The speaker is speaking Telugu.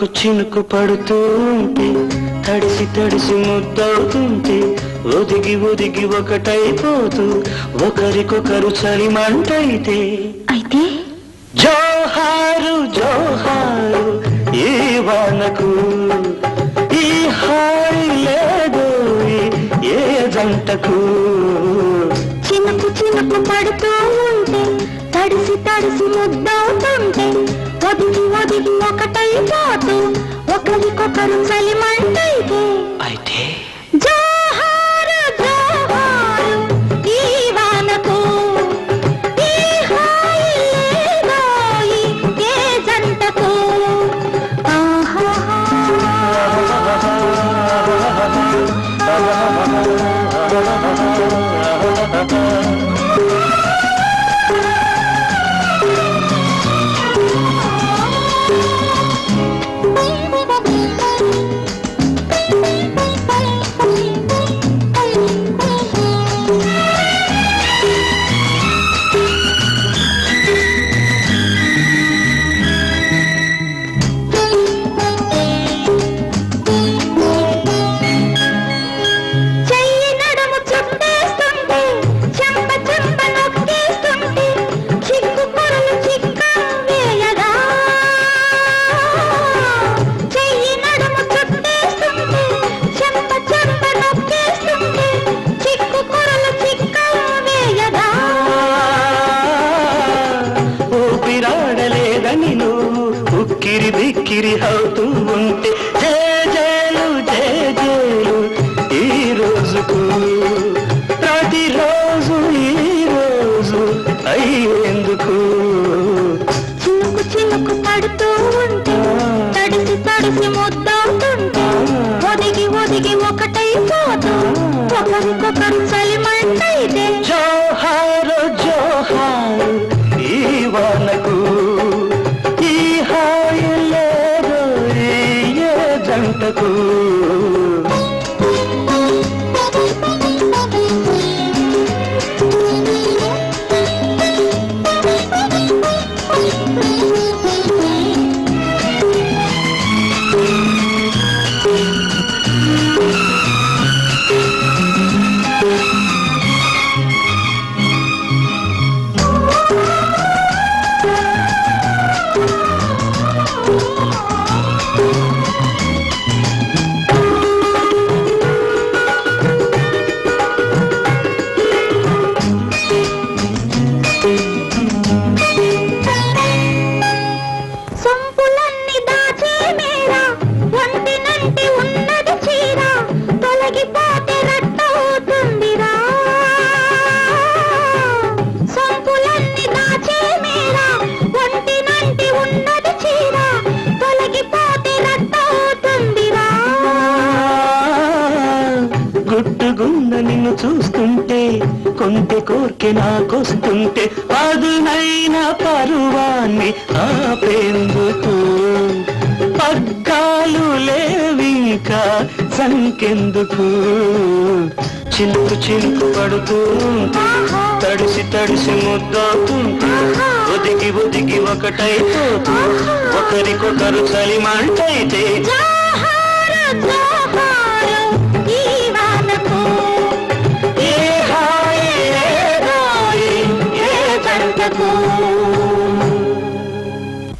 చినుకు చినుకు పడుతూ ఉంటే తడిసి తడిసి ముద్దవుతుంటే ఒదిగి ఒదిగి ఒకటైపోతూ ఒకరికొకరు చలిమంటైతే అయితే జోహారు జోహారు ఈ వానకు ఈ హాయి లేదు ఏ జంటకు చినుకు చినుకు పడుతూ ఉంటే తడిసి తడిసి ముద్దవుతుంటే ఒదిగి ఒదిగి ఒకటైపోతూ ఒకరికొకరు చలిమంటైతే అయితే జోహారు జోహారు ఈ వానకు ఈ హాయి లేదోయి ఏ జంటకు ఉక్కిరి బిక్కిరి అవుతూ ఉంటే జేజేలు జేజేలు ఈ రోజుకు ప్రతిరోజు ఈ రోజు అయ్యేందుకు చినుకు చినుకు పడుతూ ఉంటే తడిసి తడిసి ముద్దవుతుంటే ఒదిగి ఒదిగి ఒకటైపోతూ ఒకరికొకరు చలిమంటైతే జోహారు జోహారు ఈ వానకు ఈ హాయి లేదు ఏ జంటకు గుట్టుగున్న నిన్ను చూస్తుంటే కొంటె కోర్కె నాకొస్తుంటే పదునైన పరువాన్ని ఆపేందుకు పగ్గాలు లేవింకా సంకెందుకు చినుకు చినుకు పడుతూ తడిసి తడిసి ముద్దవుతుంటే ఒదిగి ఒదిగి ఒకటైపోతూ ఒకరికొకరు చలిమంటైతే